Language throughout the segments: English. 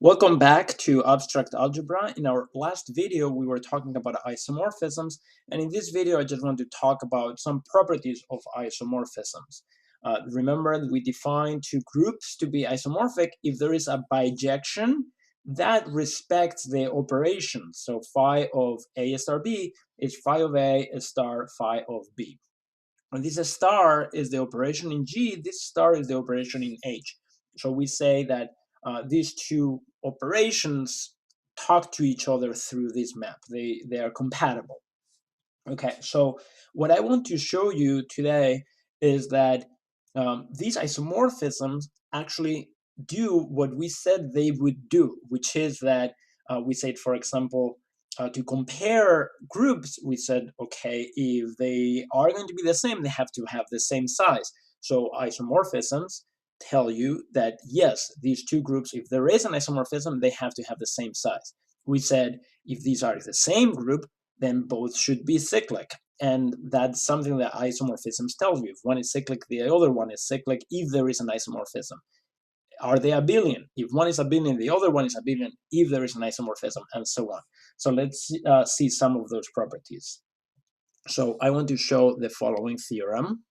Welcome back to Abstract Algebra. In our last video, we were talking about isomorphisms, and in this video, I just want to talk about some properties of isomorphisms. Remember that we defined two groups to be isomorphic if there is a bijection that respects the operation. So phi of A star B is phi of A star phi of B. And this star is the operation in G, this star is the operation in H. So we say that these two operations talk to each other through this map. They are compatible. Okay, so what I want to show you today is that these isomorphisms actually do what we said they would do, which is that we said, for example, to compare groups, we said, okay, if they are going to be the same, they have to have the same size. So isomorphisms tell you that, yes, these two groups, if there is an isomorphism, they have to have the same size. We said, if these are the same group, then both should be cyclic. And that's something that isomorphisms tell you. If one is cyclic, the other one is cyclic if there is an isomorphism. Are they abelian? If one is abelian, the other one is abelian if there is an isomorphism, and so on. So let's see some of those properties. So I want to show the following theorem,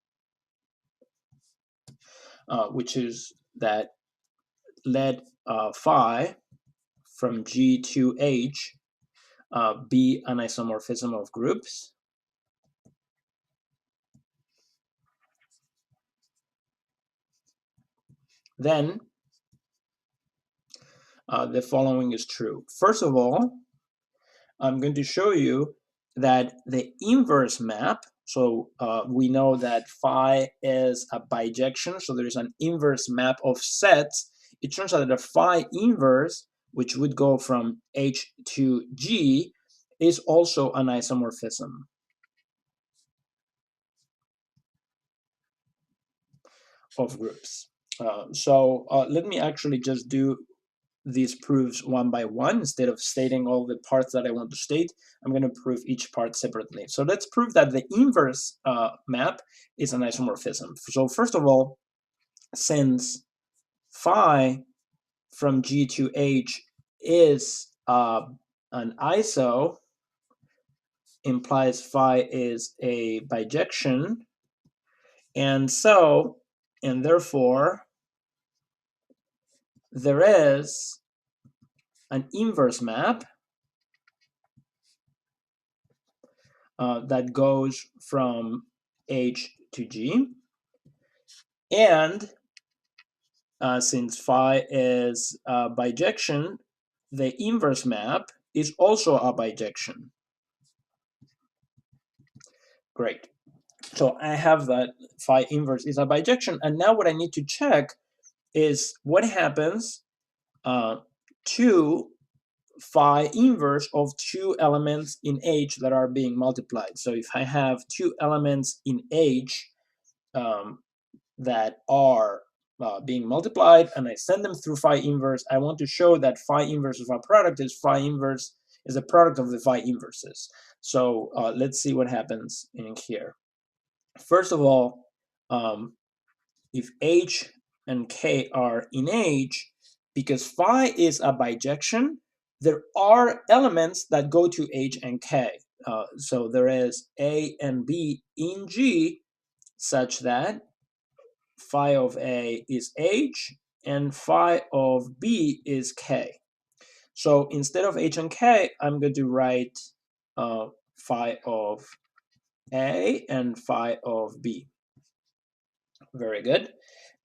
which is that let phi from G to H be an isomorphism of groups. Then the following is true. First of all, I'm going to show you that the inverse map, so we know that phi is a bijection, so there is an inverse map of sets. It turns out that a phi inverse, which would go from H to G, is also an isomorphism of groups. So let me actually just do these proofs one by one. Instead of stating all the parts that I want to state, I'm going to prove each part separately. So let's prove that the inverse map is an isomorphism. So first of all, since phi from G to H is an iso, implies phi is a bijection, and therefore there is an inverse map that goes from H to G, and since phi is a bijection, the inverse map is also a bijection. Great. So I have that phi inverse is a bijection, and now what I need to check is what happens to phi inverse of two elements in H that are being multiplied. So if I have two elements in H that are being multiplied and I send them through phi inverse, I want to show that phi inverse of a product is phi inverse is a product of the phi inverses. So let's see what happens in here. First of all, if H and K are in H, because phi is a bijection, there are elements that go to H and K. So there is A and B in G such that phi of A is H and phi of B is K. So instead of H and K, I'm going to write phi of A and phi of B. Very good.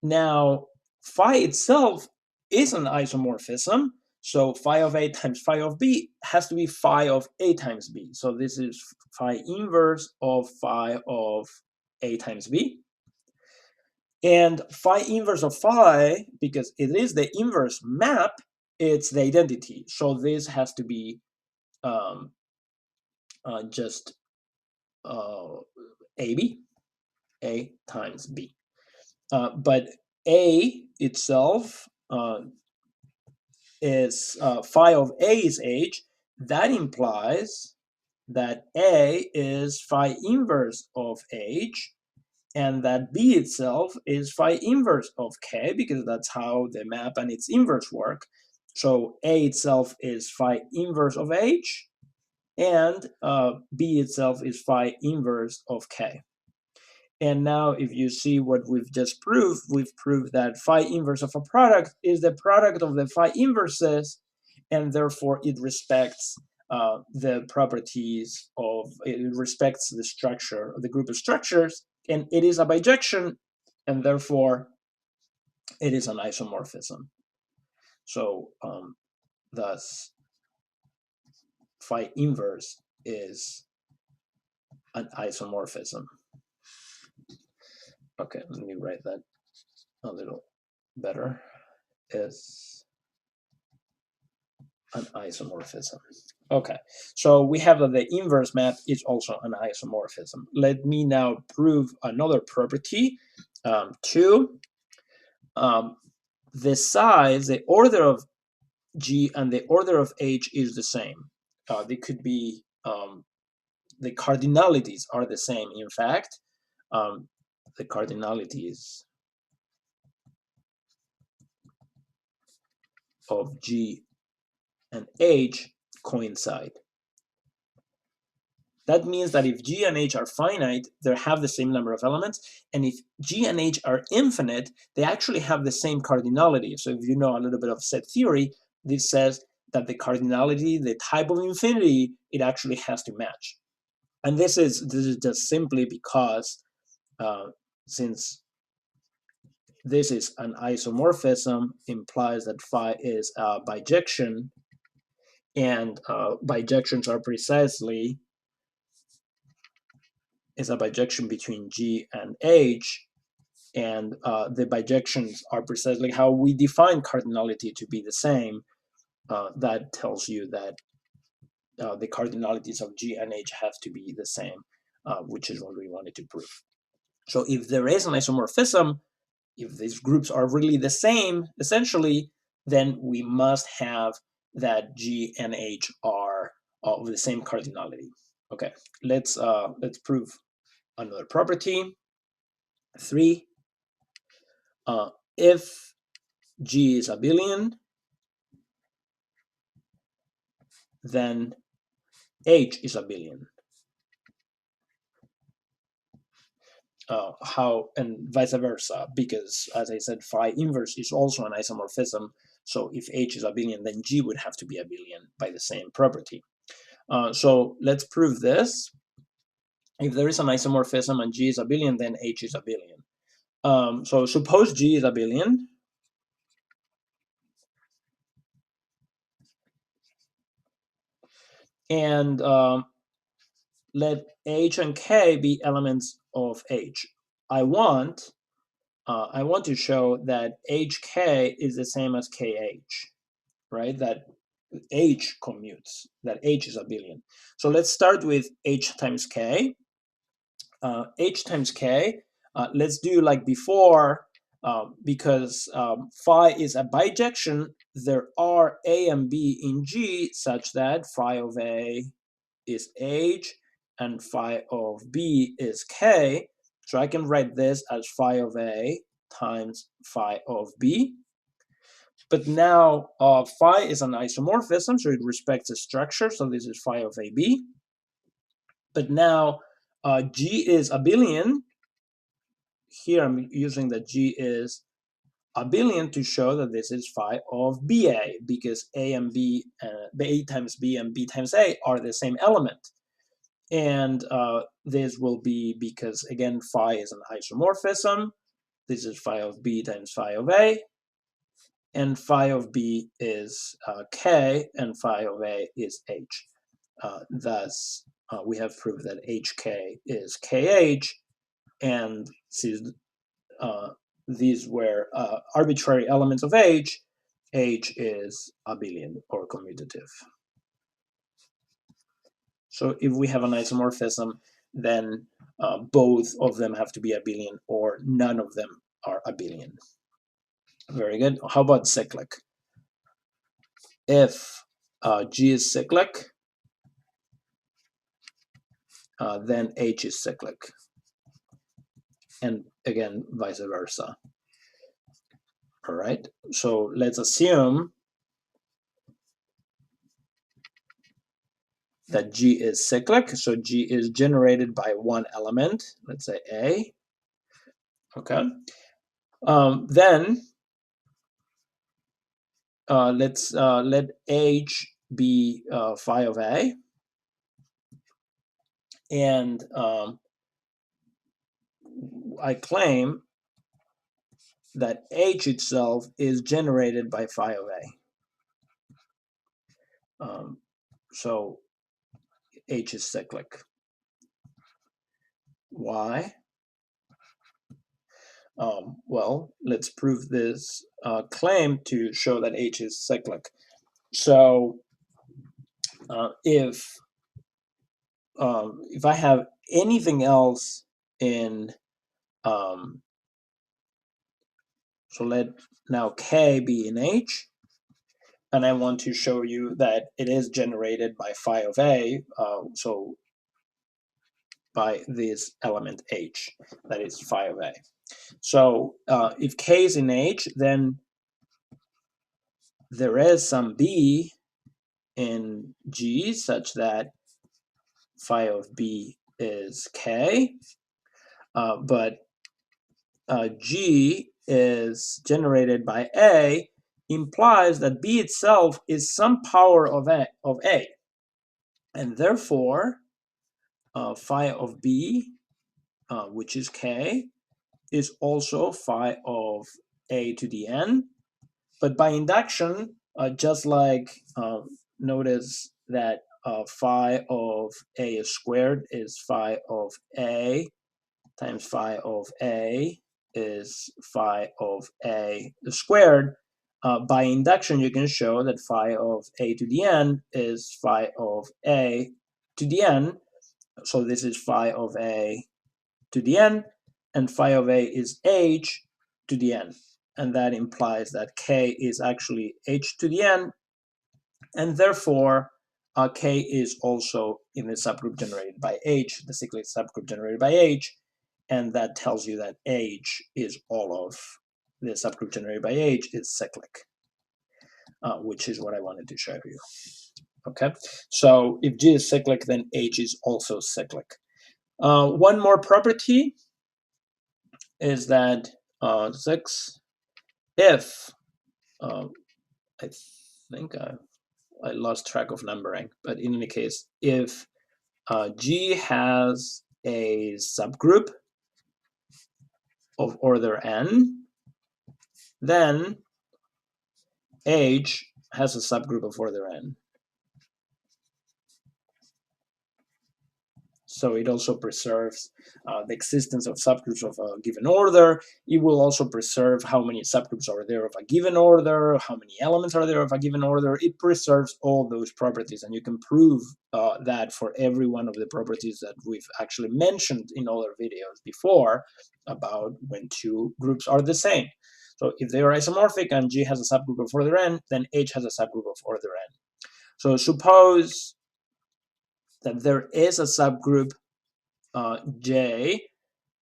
Now, phi itself is an isomorphism, so phi of A times phi of B has to be phi of A times B. So this is phi inverse of phi of A times B. And phi inverse of phi, because it is the inverse map, it's the identity. So this has to be just AB, A times B. But A itself is phi of A is H. That implies that A is phi inverse of H, and that B itself is phi inverse of K, because that's how the map and its inverse work. So A itself is phi inverse of H, and B itself is phi inverse of K. And now if you see what we've just proved, we've proved that phi inverse of a product is the product of the phi inverses, and therefore it respects the properties of, it respects the structure of the group of structures, and it is a bijection, and therefore it is an isomorphism. So thus phi inverse is an isomorphism. Okay, let me write that a little better. Is an isomorphism. Okay, so we have that the inverse map is also an isomorphism. Let me now prove another property. Two, the size, the order of G and the order of H is the same. They could be, the cardinalities are the same. In fact, the cardinalities of G and H coincide. That means that if G and H are finite, they have the same number of elements, and if G and H are infinite, they actually have the same cardinality. So if you know a little bit of set theory, this says that the cardinality, the type of infinity, it actually has to match. And this is just simply because since this is an isomorphism, implies that phi is a bijection, and bijections are precisely is a bijection between G and H, and the bijections are precisely how we define cardinality to be the same. That tells you that the cardinalities of G and H have to be the same, which is what we wanted to prove. So if there is an isomorphism, if these groups are really the same, essentially, then we must have that G and H are of the same cardinality. Okay, let's prove another property. 3. If G is abelian, then H is abelian. How, and vice versa, because as I said, phi inverse is also an isomorphism. So if H is abelian, then G would have to be abelian by the same property. So let's prove this. If there is an isomorphism and G is abelian, then H is abelian. So suppose G is abelian, and let H and K be elements of H. I want to show that HK is the same as KH, right? That H commutes, that H is abelian. So let's start with H times K. H times K, let's do like before, because phi is a bijection, there are A and B in G such that phi of A is H and phi of B is K. So I can write this as phi of A times phi of B. But now phi is an isomorphism, so it respects the structure. So this is phi of AB. But now G is abelian. Here I'm using that G is abelian to show that this is phi of BA, because A and B, A times B and B times A are the same element. And this will be because, again, phi is an isomorphism. This is phi of B times phi of A. And phi of B is K, and phi of A is H. Thus, we have proved that HK is KH, and since these were arbitrary elements of H is abelian or commutative. So if we have an isomorphism, then both of them have to be abelian, or none of them are abelian. Very good. How about cyclic? If G is cyclic, then H is cyclic. And again, vice versa. All right. So let's assume that G is cyclic. So G is generated by one element, let's say A. Okay. Then let's let H be phi of A, and I claim that H itself is generated by phi of A. So H is cyclic. Why? Well, let's prove this claim to show that H is cyclic. So if I have anything else in, so let now K be in H, and I want to show you that it is generated by phi of A, so by this element H, that is phi of A. So if K is in H, then there is some B in G such that phi of B is K, but G is generated by A implies that B itself is some power of A, and therefore phi of B, which is K, is also phi of A to the N. But by induction, just like notice that phi of A squared is phi of A times phi of A is phi of A squared. By induction, you can show that phi of A to the N is phi of A to the N. So this is phi of A to the N, and phi of A is H to the N. And that implies that K is actually H to the N, and therefore K is also in the subgroup generated by H, the cyclic subgroup generated by H, and that tells you that H is all of the subgroup generated by H is cyclic, which is what I wanted to show you. Okay, so if G is cyclic, then H is also cyclic. One more property is that 6, if I think I lost track of numbering, but in any case, if G has a subgroup of order n, then H has a subgroup of order n. So it also preserves the existence of subgroups of a given order. It will also preserve how many subgroups are there of a given order, how many elements are there of a given order. It preserves all those properties, and you can prove that for every one of the properties that we've actually mentioned in other videos before about when two groups are the same. So if they are isomorphic and G has a subgroup of order n, then H has a subgroup of order n. So suppose that there is a subgroup J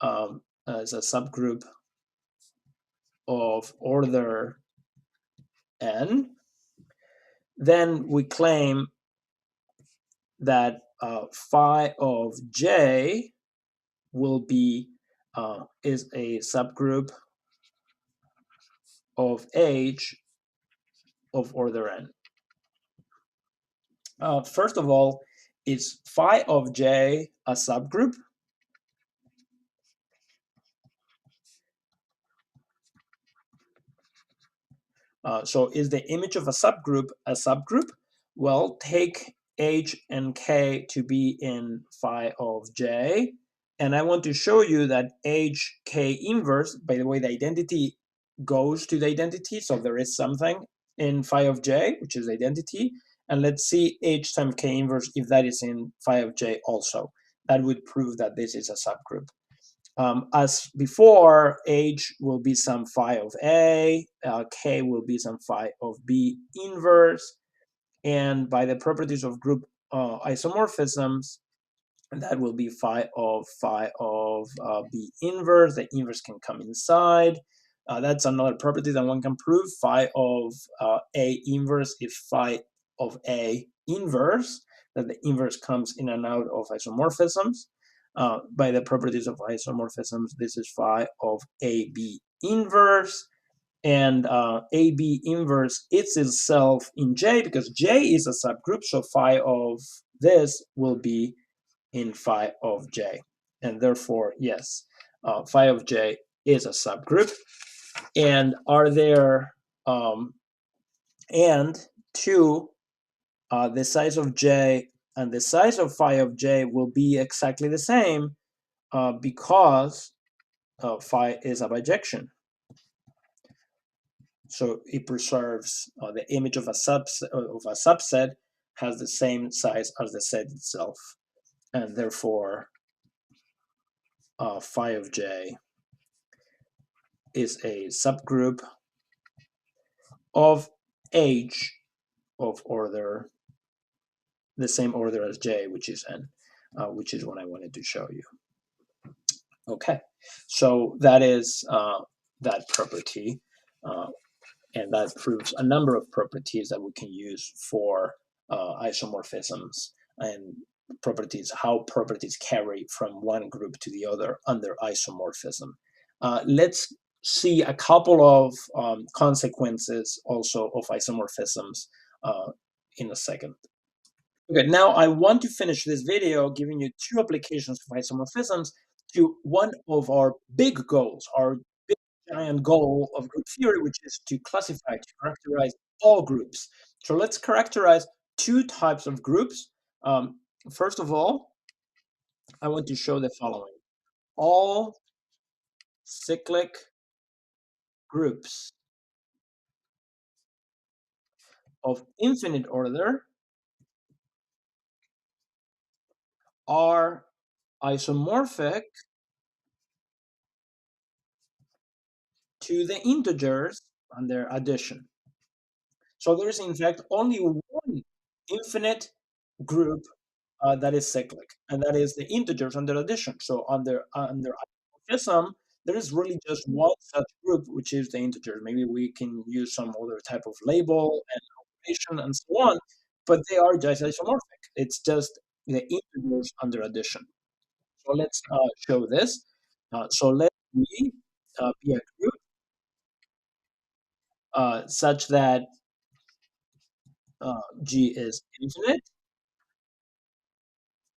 as a subgroup of order n, then we claim that phi of J will be is a subgroup of H of order n. First of all, is phi of J a subgroup? So is the image of a subgroup a subgroup? Well, take H and K to be in phi of J, and I want to show you that H K inverse, by the way, the identity goes to the identity, so there is something in phi of J, which is identity, and let's see H times K inverse if that is in phi of J also. That would prove that this is a subgroup. As before, H will be some phi of A, K will be some phi of B inverse, and by the properties of group isomorphisms, that will be phi of B inverse. The inverse can come inside. That's another property that one can prove. Phi of A inverse is phi of A inverse, that the inverse comes in and out of isomorphisms. By the properties of isomorphisms, this is phi of AB inverse, and AB inverse is itself in J because J is a subgroup, so phi of this will be in phi of J. And therefore, yes, phi of J is a subgroup. And are there, and two, the size of J and the size of phi of J will be exactly the same because phi is a bijection. So it preserves the image of a subset has the same size as the set itself, and therefore phi of J is a subgroup of H of order, the same order as J, which is N, which is what I wanted to show you. Okay, so that is that property, and that proves a number of properties that we can use for isomorphisms and properties, how properties carry from one group to the other under isomorphism. Let's see a couple of consequences also of isomorphisms in a second. Okay, now I want to finish this video giving you two applications of isomorphisms to one of our big goals, our big giant goal of group theory, which is to classify, to characterize all groups. So let's characterize two types of groups. First of all, I want to show the following. All cyclic groups of infinite order are isomorphic to the integers and their addition. So there is in fact only one infinite group that is cyclic, and that is the integers under addition. So under isomorphism, there is really just one such group, which is the integers. Maybe we can use some other type of label and operation and so on, but they are just isomorphic. It's just the integers under addition. So let's show this. So let me be a group such that G is infinite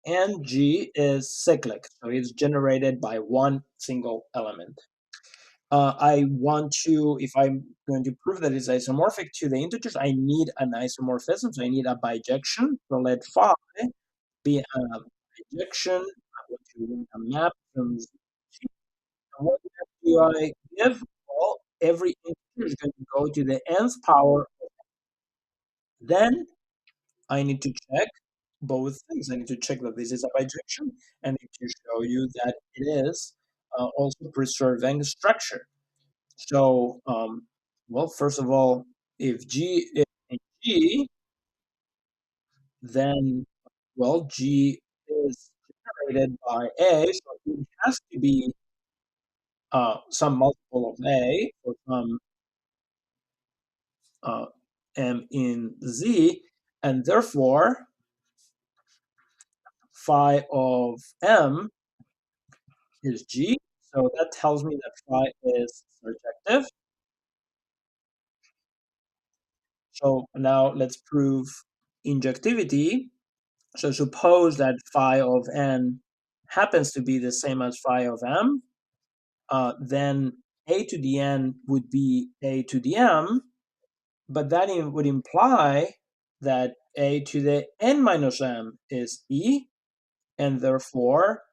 and G is cyclic. So it's generated by one single element. I want to, if I'm going to prove that it's isomorphic to the integers, I need an isomorphism, so I need a bijection. So let phi be a bijection. I want to a map from Z. And what map do I give? Well, every integer is going to go to the nth power. Then I need to check both things. I need to check that this is a bijection, and I need to show you that it is also preserving structure. So, well, first of all, if G is G, then, well, G is generated by A, so it has to be some multiple of A, or some M in Z, and therefore, phi of M is G, so that tells me that phi is surjective. So now let's prove injectivity. So suppose that phi of n happens to be the same as phi of m, then a to the n would be a to the m, but that would imply that a to the n minus m is e, and therefore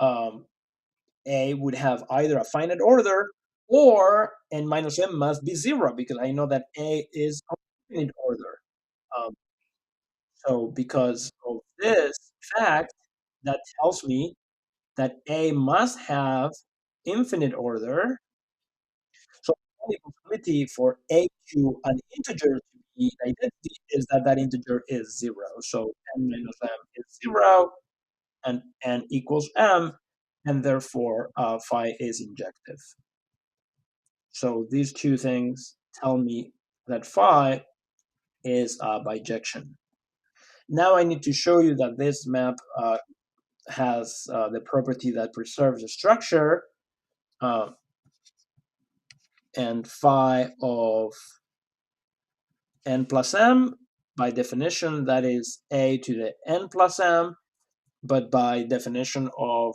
a would have either a finite order or n minus m must be 0, because I know that a is a finite order. Um, so because of this fact, that tells me that A must have infinite order. So the only possibility for A to an integer to be identity is that that integer is 0. So n minus m is 0, and n equals m, and therefore phi is injective. So these two things tell me that phi is a bijection. Now I need to show you that this map has the property that preserves the structure, uh, and phi of n plus m, by definition, that is a to the n plus m, but by definition of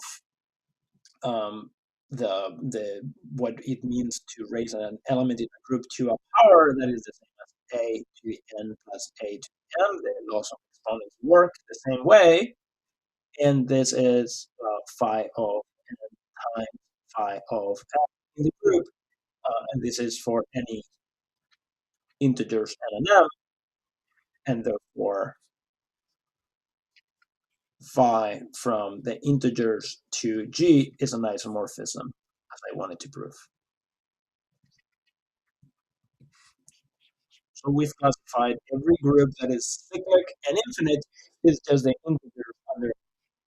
um, the what it means to raise an element in a group to a power, that is the same as a to the n plus a to the m. The laws of exponents work the same way, and this is phi of n times phi of m in the group, and this is for any integers n and m, and therefore phi from the integers to G is an isomorphism, as I wanted to prove. So we've classified every group that is cyclic and infinite is just the integers under,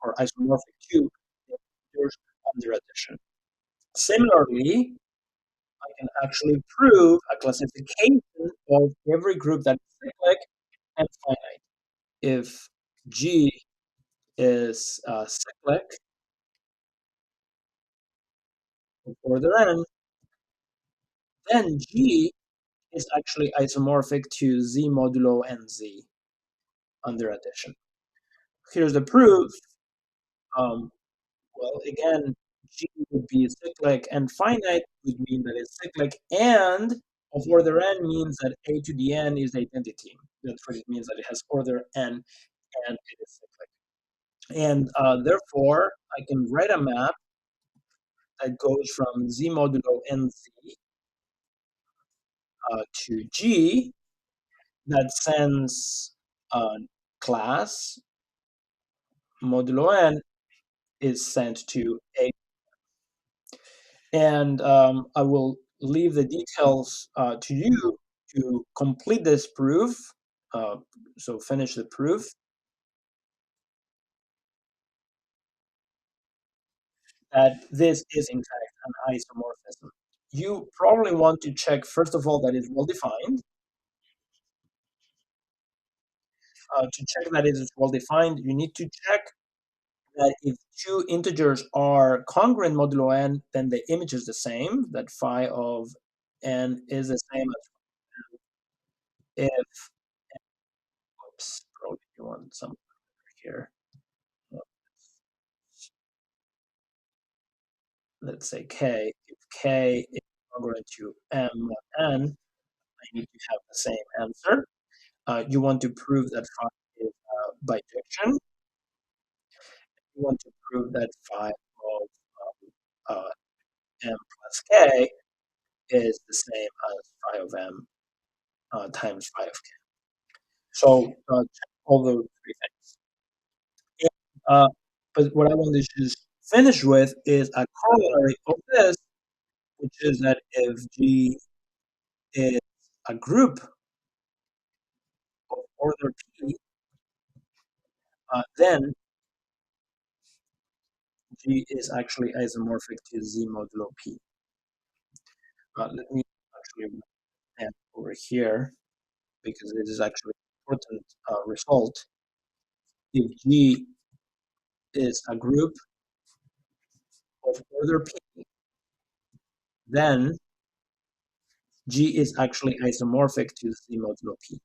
or isomorphic to the integers under addition. Similarly, I can actually prove a classification of every group that is cyclic and finite. If G is cyclic for the n, then G is actually isomorphic to Z modulo NZ under addition. Here's the proof. Um, well, again, G would be cyclic and finite would mean that it's cyclic, and of order n means that a to the n is the identity. That's what it means, that it has order n and it is cyclic. And therefore, I can write a map that goes from Z modulo NZ to G that sends class modulo n is sent to A. And I will leave the details to you to complete this proof. So finish the proof. That this is in fact an isomorphism. You probably want to check, first of all, that it's well defined. To check that it is well defined, you need to check that if two integers are congruent modulo n, then the image is the same, that phi of n is the same as if, oops, probably you want some here. Let's say k. If k is congruent to m n, I need to have the same answer. You want to prove that phi is bijection. You want to prove that phi of m plus k is the same as phi of m times phi of k. So check all those three things. And, but what I want to just finish with is a corollary of this, which is that if G is a group of order P, then G is actually isomorphic to Z modulo P. Let me actually add over here, because it is actually an important result. If G is a group of order P, then G is actually isomorphic to Z modulo P.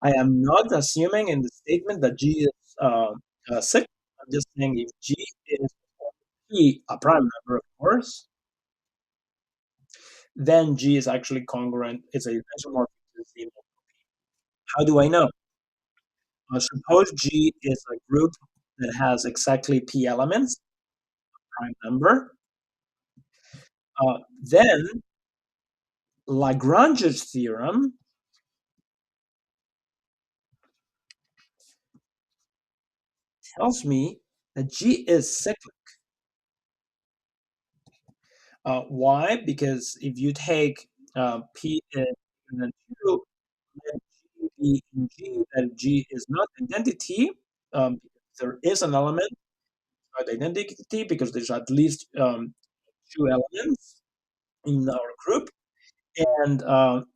I am not assuming in the statement that G is cyclic. I'm just saying if G is P, a prime number, of course, then G is actually congruent. It's a isomorphic to Z modulo P. How do I know? Suppose G is a group that has exactly P elements, prime number. Then Lagrange's theorem tells me that G is cyclic. Why? Because if you take P and then 2, then G be in G, that G is not identity. There is an element, not identity, because there's at least 2 elements in our group. And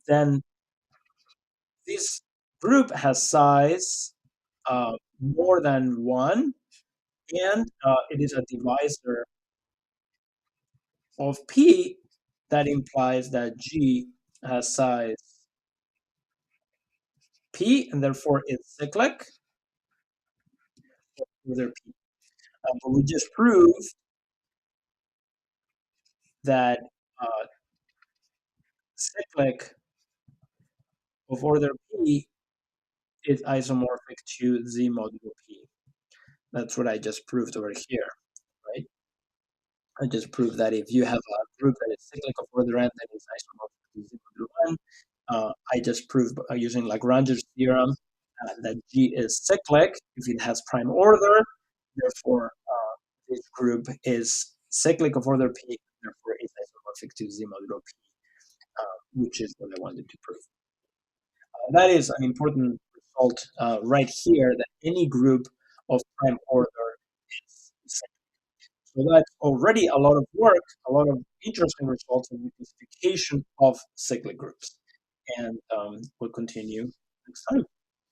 then this group has size more than 1, and it is a divisor of P, that implies that G has size P, and therefore it's cyclic over P. But we just proved that cyclic of order P is isomorphic to Z modulo P. That's what I just proved over here, right? I just proved that if you have a group that is cyclic of order n, that is isomorphic to Z modulo n. I just proved using Lagrange's theorem that G is cyclic if it has prime order. Therefore, this group is cyclic of order P, therefore it's isomorphic to Z modulo P, which is what I wanted to prove. That is an important result right here, that any group of prime order is cyclic. So that's already a lot of work, a lot of interesting results in the classification of cyclic groups. And we'll continue next time.